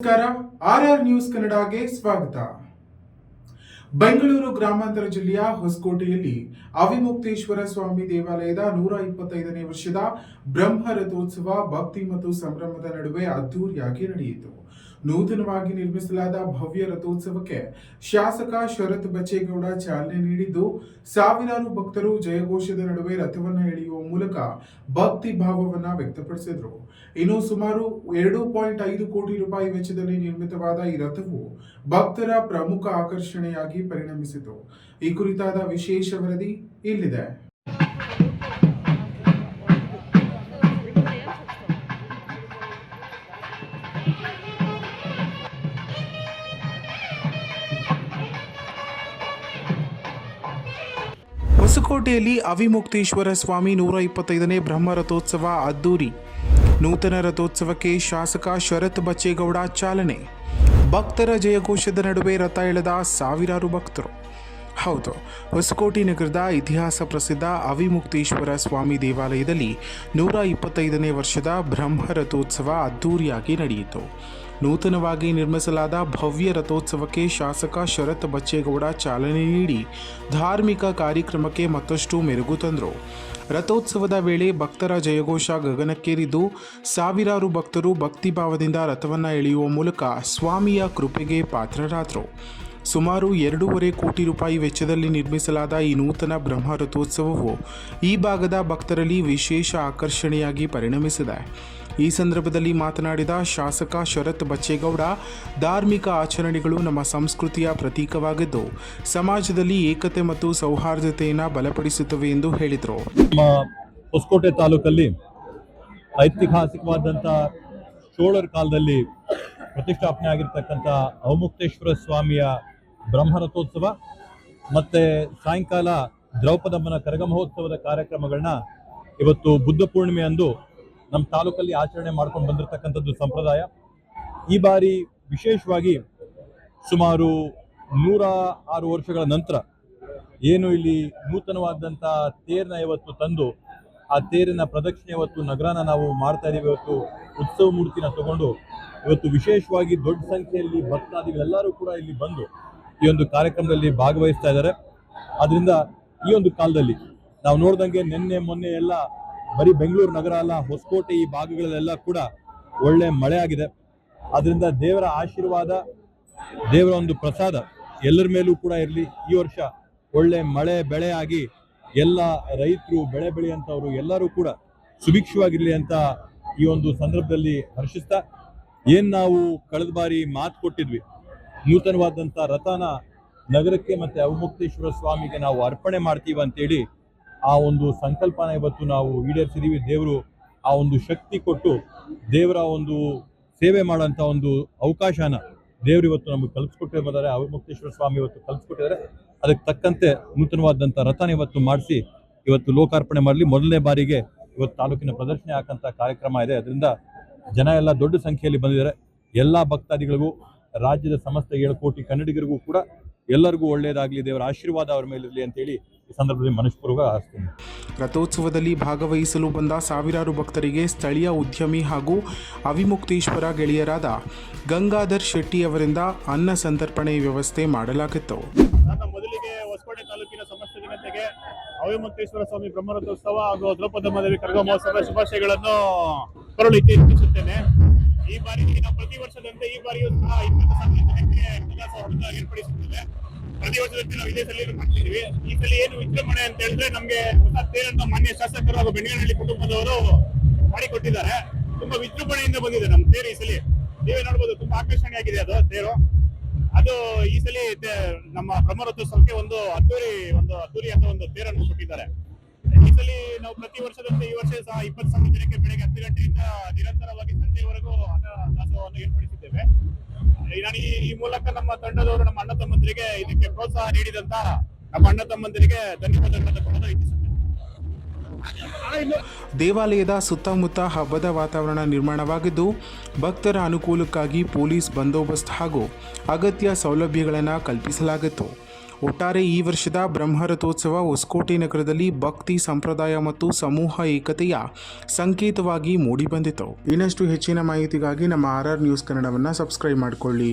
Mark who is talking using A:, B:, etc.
A: ನಮಸ್ಕಾರ. RR news ಕನ್ನಡಗೆ ಸ್ವಾಗತ. ಬೆಂಗಳೂರು ಗ್ರಾಮಾಂತರ ಜಿಲ್ಲೆಯ ಹೊಸಕೋಟೆಯಲ್ಲಿ ಅವಿಮುಕ್ತೇಶ್ವರ ಸ್ವಾಮಿ ದೇವಾಲಯದ 125ನೇ ವರ್ಷದ ಬ್ರಹ್ಮ ರಥೋತ್ಸವ ಭಕ್ತಿ ಮತ್ತು ಸಂಭ್ರಮದ ನಡುವೆ ಅದ್ದೂರಿಯಾಗಿ ನಡೆಯಿತು. ನೂತನವಾಗಿ ನಿರ್ಮಿಸಲಾದ ಭವ್ಯ ರಥೋತ್ಸವಕ್ಕೆ ಶಾಸಕ ಶರತ್ ಬಚ್ಚೇಗೌಡ ಚಾಲನೆ ನೀಡಿದ್ದು, ಸಾವಿರಾರು ಭಕ್ತರು ಜಯಘೋಷದ ನಡುವೆ ರಥವನ್ನು ಎಳೆಯುವ ಮೂಲಕ ಭಕ್ತಿ ಭಾವವನ್ನು ವ್ಯಕ್ತಪಡಿಸಿದರು. ಇನ್ನು ಸುಮಾರು 2.5 ಕೋಟಿ ರೂಪಾಯಿ ವೆಚ್ಚದಲ್ಲಿ ನಿರ್ಮಿತವಾದ ಈ ರಥವು ಭಕ್ತರ ಪ್ರಮುಖ ಆಕರ್ಷಣೆಯಾಗಿ ಪರಿಣಮಿಸಿತು. ಈ ಕುರಿತಾದ ವಿಶೇಷ ವರದಿ ಇಲ್ಲಿದೆ. ಹೊಸಕೋಟೆಯಲ್ಲಿ ಅವಿಮುಕ್ತೇಶ್ವರ ಸ್ವಾಮಿ 125ನೇ ಬ್ರಹ್ಮ ರಥೋತ್ಸವ ಅದ್ದೂರಿ. ನೂತನ ರಥೋತ್ಸವಕ್ಕೆ ಶಾಸಕ ಶರತ್ ಬಚ್ಚೇಗೌಡ ಚಾಲನೆ. ಭಕ್ತರ ಜಯಘೋಷದ ನಡುವೆ ರಥ ಎಳೆದ ಸಾವಿರಾರು ಭಕ್ತರು. ಹೌದು, ಹೊಸಕೋಟೆ ನಗರದ ಇತಿಹಾಸ ಪ್ರಸಿದ್ಧ ಅವಿಮುಕ್ತೇಶ್ವರ ಸ್ವಾಮಿ ದೇವಾಲಯದಲ್ಲಿ 125ನೇ ವರ್ಷದ ಬ್ರಹ್ಮ ರಥೋತ್ಸವ ಅದ್ದೂರಿಯಾಗಿ ನಡೆಯಿತು. ನೂತನವಾಗಿ ನಿರ್ಮಿಸಲಾದ ಭವ್ಯ ರಥೋತ್ಸವಕ್ಕೆ ಶಾಸಕ ಶರತ್ ಬಚ್ಚೇಗೌಡ ಚಾಲನೆ ನೀಡಿ ಧಾರ್ಮಿಕ ಕಾರ್ಯಕ್ರಮಕ್ಕೆ ಮತ್ತಷ್ಟು ಮೆರುಗು ತಂದರು. ರಥೋತ್ಸವದ ವೇಳೆ ಭಕ್ತರ ಜಯಘೋಷ ಗಗನಕ್ಕೇರಿದ್ದು, ಸಾವಿರಾರು ಭಕ್ತರು ಭಕ್ತಿಭಾವದಿಂದ ರಥವನ್ನು ಎಳೆಯುವ ಮೂಲಕ ಸ್ವಾಮಿಯ ಕೃಪೆಗೆ ಪಾತ್ರರಾದರು. ಸುಮಾರು 2.5 ಕೋಟಿ ರೂಪಾಯಿ ವೆಚ್ಚದಲ್ಲಿ ನಿರ್ಮಿಸಲಾದ ಈ ನೂತನ ಬ್ರಹ್ಮ ರಥೋತ್ಸವವು ಈ ಭಾಗದ ಭಕ್ತರಲ್ಲಿ ವಿಶೇಷ ಆಕರ್ಷಣೆಯಾಗಿ ಪರಿಣಮಿಸಿದೆ. ಈ ಸಂದರ್ಭದಲ್ಲಿ ಮಾತನಾಡಿದ ಶಾಸಕ ಶರತ್ ಬಚ್ಚೇಗೌಡ, ಧಾರ್ಮಿಕ ಆಚರಣೆಗಳು ನಮ್ಮ ಸಂಸ್ಕೃತಿಯ ಪ್ರತೀಕವಾಗಿದ್ದು, ಸಮಾಜದಲ್ಲಿ ಏಕತೆ ಮತ್ತು ಸೌಹಾರ್ದತೆಯನ್ನು ಬಲಪಡಿಸುತ್ತವೆ ಎಂದು ಹೇಳಿದರು.
B: ಹೊಸಕೋಟೆ ತಾಲೂಕಲ್ಲಿ ಐತಿಹಾಸಿಕವಾದಂಥ ಚೋಳರ ಕಾಲದಲ್ಲಿ ಪ್ರತಿಷ್ಠಾಪನೆ ಆಗಿರ್ತಕ್ಕಂಥ ಅವಿಮುಕ್ತೇಶ್ವರ ಸ್ವಾಮಿಯ ಬ್ರಹ್ಮರಥೋತ್ಸವ ಮತ್ತು ಸಾಯಂಕಾಲ ದ್ರೌಪದಮ್ಮನ ಕರಗ ಮಹೋತ್ಸವದ ಕಾರ್ಯಕ್ರಮಗಳನ್ನ ಇವತ್ತು ಬುದ್ಧ ಪೂರ್ಣಿಮೆ ಅಂದು ನಮ್ಮ ತಾಲೂಕಲ್ಲಿ ಆಚರಣೆ ಮಾಡ್ಕೊಂಡು ಬಂದಿರತಕ್ಕಂಥದ್ದು ಸಂಪ್ರದಾಯ. ಈ ಬಾರಿ ವಿಶೇಷವಾಗಿ ಸುಮಾರು 106 ವರ್ಷಗಳ ನಂತರ ಏನು ಇಲ್ಲಿ ನೂತನವಾದಂಥ ತೇರನ್ನ ಇವತ್ತು ತಂದು ಆ ತೇರಿನ ಪ್ರದಕ್ಷಿಣೆ ಇವತ್ತು ನಗರನ ನಾವು ಮಾಡ್ತಾ ಇದ್ದೀವಿ. ಇವತ್ತು ಉತ್ಸವ ಮೂರ್ತಿನ ತಗೊಂಡು ಇವತ್ತು ವಿಶೇಷವಾಗಿ ದೊಡ್ಡ ಸಂಖ್ಯೆಯಲ್ಲಿ ಭಕ್ತಾದಿಗಳೆಲ್ಲರೂ ಕೂಡ ಇಲ್ಲಿ ಬಂದು ಈ ಒಂದು ಕಾರ್ಯಕ್ರಮದಲ್ಲಿ ಭಾಗವಹಿಸ್ತಾ ಇದ್ದಾರೆ. ಆದ್ದರಿಂದ ಈ ಒಂದು ಕಾಲದಲ್ಲಿ ನಾವು ನೋಡ್ದಂಗೆ ನಿನ್ನೆ ಮೊನ್ನೆ ಎಲ್ಲ ಬರೀ ಬೆಂಗಳೂರು ನಗರ ಅಲ್ಲ, ಹೊಸಕೋಟೆ ಈ ಭಾಗಗಳಲ್ಲೆಲ್ಲ ಕೂಡ ಒಳ್ಳೆ ಮಳೆ ಆಗಿದೆ. ಅದರಿಂದ ದೇವರ ಆಶೀರ್ವಾದ, ದೇವರ ಒಂದು ಪ್ರಸಾದ ಎಲ್ಲರ ಮೇಲೂ ಕೂಡ ಇರಲಿ. ಈ ವರ್ಷ ಒಳ್ಳೆ ಮಳೆ ಬೆಳೆ ಆಗಿ ಎಲ್ಲ ರೈತರು ಬೆಳೆ ಬೆಳೆಯುವಂಥವ್ರು ಎಲ್ಲರೂ ಕೂಡ ಸುಭಿಕ್ಷವಾಗಿರಲಿ ಅಂತ ಈ ಒಂದು ಸಂದರ್ಭದಲ್ಲಿ ಹರ್ಷಿಸ್ತಾ, ಏನು ನಾವು ಕಳೆದ ಬಾರಿ ಮಾತು ಕೊಟ್ಟಿದ್ವಿ, ನೂತನವಾದಂಥ ರಥನ ನಗರಕ್ಕೆ ಮತ್ತು ಅವಿಮುಕ್ತೇಶ್ವರ ಸ್ವಾಮಿಗೆ ನಾವು ಅರ್ಪಣೆ ಮಾಡ್ತೀವಿ ಅಂತೇಳಿ ಆ ಒಂದು ಸಂಕಲ್ಪನ ಇವತ್ತು ನಾವು ಈಡೇರಿಸಿದ್ದೀವಿ. ದೇವರು ಆ ಒಂದು ಶಕ್ತಿ ಕೊಟ್ಟು ದೇವರ ಒಂದು ಸೇವೆ ಮಾಡೋಂಥ ಒಂದು ಅವಕಾಶನ ದೇವರು ಇವತ್ತು ನಮಗೆ ಕಲ್ಪಿಸ್ಕೊಟ್ಟಿದ್ದಾರೆ. ಅವಿಮುಕ್ತೇಶ್ವರ ಸ್ವಾಮಿ ಇವತ್ತು ಕಲ್ಪಿಸ್ಕೊಟ್ಟಿದ್ದಾರೆ. ಅದಕ್ಕೆ ತಕ್ಕಂತೆ ನೂತನವಾದಂಥ ರಥನ ಇವತ್ತು ಮಾಡಿಸಿ ಇವತ್ತು ಲೋಕಾರ್ಪಣೆ ಮಾಡಲಿ. ಮೊದಲನೇ ಬಾರಿಗೆ ಇವತ್ತು ತಾಲೂಕಿನ ಪ್ರದರ್ಶನ ಹಾಕಂಥ ಕಾರ್ಯಕ್ರಮ ಇದೆ. ಅದರಿಂದ ಜನ ಎಲ್ಲ ದೊಡ್ಡ ಸಂಖ್ಯೆಯಲ್ಲಿ ಬಂದಿದ್ದಾರೆ. ಎಲ್ಲ ಭಕ್ತಾದಿಗಳಿಗೂ, ರಾಜ್ಯದ ಸಮಸ್ತ 7 ಕೋಟಿ ಕನ್ನಡಿಗರಿಗೂ ಕೂಡ ಎಲ್ಲರಿಗೂ ಒಳ್ಳೆಯದಾಗಲಿ, ದೇವರ ಆಶೀರ್ವಾದ ಅವರ ಮೇಲಿರಲಿ ಅಂತೇಳಿ ಈ ಸಂದರ್ಭದಲ್ಲಿ ಮನಸ್ಪೂರ್ವಕ ಆಸ್ತೀನಿ.
A: ರಥೋತ್ಸವದಲ್ಲಿ ಭಾಗವಹಿಸಲು ಬಂದ ಸಾವಿರಾರು ಭಕ್ತರಿಗೆ ಸ್ಥಳೀಯ ಉದ್ಯಮಿ ಹಾಗೂ ಅವಿಮುಕ್ತೇಶ್ವರ ಗೆಳೆಯರಾದ ಗಂಗಾಧರ್ ಶೆಟ್ಟಿ ಅವರಿಂದ ಅನ್ನ ಸಂತರ್ಪಣೆ ವ್ಯವಸ್ಥೆ ಮಾಡಲಾಗಿತ್ತು.
C: ನನ್ನ ಮೊದಲಿಗೆ ಹೊಸಕೋಟೆ ತಾಲೂಕಿನ ಸಮಸ್ತ ಜನತೆಗೆ ಅವಿಮುಕ್ತೇಶ್ವರ ಸ್ವಾಮಿ ಬ್ರಹ್ಮರಥೋತ್ಸವ ಹಾಗೂ ದ್ರೌಪದಮ್ಮ ದೇವಿ ಕರಗ ಮಹೋತ್ಸವ ಶುಭಾಶಯಗಳನ್ನು ಕೋರುತ್ತೇನೆ. ಈ ಬಾರಿ ನಾವು ಪ್ರತಿ ವರ್ಷದಂತೆ ಈ ಬಾರಿಯೂ ಸಹ 20,000 ಜನಕ್ಕೆ ವಿಲಾಸವನ್ನು ಏರ್ಪಡಿಸುತ್ತೇವೆ. ಪ್ರತಿ ವರ್ಷದಂತೆ ನಾವು ಇದೇ ಸಲ ಮಾಡ್ತಿದ್ವಿ. ಈ ಸಲ ಏನು ವಿಜೃಂಭಣೆ ಅಂತ ಹೇಳಿದ್ರೆ, ನಮಗೆ ಹೊಸ ತೇರನ್ನು ಮಾನ್ಯ ಶಾಸಕರು ಹಾಗೂ ಬೆಂಗಳೂರಲ್ಲಿ ಕುಟುಂಬದವರು ಮಾಡಿಕೊಟ್ಟಿದ್ದಾರೆ. ತುಂಬಾ ವಿಜೃಂಭಣೆಯಿಂದ ಬಂದಿದೆ ನಮ್ಮ ತೇರು. ಈ ಸಲ ನೀವೇ ನೋಡ್ಬೋದು, ತುಂಬಾ ಆಕರ್ಷಣೆಯಾಗಿದೆ ಅದು ತೇರು. ಅದು ಈ ಸಲ ನಮ್ಮ ಬ್ರಹ್ಮರಥೋತ್ಸವಕ್ಕೆ ಒಂದು ಅದ್ದೂರಿ ಅಂತ ಒಂದು ತೇರನ್ನು ಕೊಟ್ಟಿದ್ದಾರೆ. ಈ ಸಲ ನಾವು ಪ್ರತಿ ವರ್ಷದಂತೆ ಈ ವರ್ಷ ಸಹ 20,000 ಜನಕ್ಕೆ ಬೆಳಗ್ಗೆ 10 ಗಂಟೆಯಿಂದ ನಿರಂತರವಾಗಿ ಸಂಜೆವರೆಗೂ ದಾಸೋಹವನ್ನು ಏರ್ಪಡಿಸಿದ್ದೇವೆ. ನಾನು ಈ ಮೂಲಕ ನಮ್ಮ ತಂಡದವರು, ನಮ್ಮ ಅಣ್ಣ ತಮ್ಮಂದಿರಿಗೆ ಇದಕ್ಕೆ ಪ್ರೋತ್ಸಾಹ ನೀಡಿದಂತ ನಮ್ಮ ಅಣ್ಣ ತಮ್ಮಂದಿರಿಗೆ ಧನ್ಯವಾದಗಳನ್ನು ಕೊಡಲು ಇಚ್ಛಿಸುತ್ತೇನೆ.
A: ದೇವಾಲಯದ ಸುತ್ತಮುತ್ತ ಹಬ್ಬದ ವಾತಾವರಣ ನಿರ್ಮಾಣವಾಗಿದ್ದು, ಭಕ್ತರ ಅನುಕೂಲಕ್ಕಾಗಿ ಪೊಲೀಸ್ ಬಂದೋಬಸ್ತ್ ಹಾಗೂ ಅಗತ್ಯ ಸೌಲಭ್ಯಗಳನ್ನು ಕಲ್ಪಿಸಲಾಗಿತ್ತು. ಒಟ್ಟಾರೆ ಈ ವರ್ಷದ ಬ್ರಹ್ಮರಥೋತ್ಸವ ಹೊಸಕೋಟೆ ನಗರದಲ್ಲಿ ಭಕ್ತಿ ಸಂಪ್ರದಾಯ ಮತ್ತು ಸಮೂಹ ಏಕತೆಯ ಸಂಕೇತವಾಗಿ ಮೂಡಿಬಂದಿತು. ಇನ್ನಷ್ಟು ಹೆಚ್ಚಿನ ಮಾಹಿತಿಗಾಗಿ ನಮ್ಮ RR ನ್ಯೂಸ್ ಕನ್ನಡವನ್ನು ಸಬ್ಸ್ಕ್ರೈಬ್ ಮಾಡಿಕೊಳ್ಳಿ.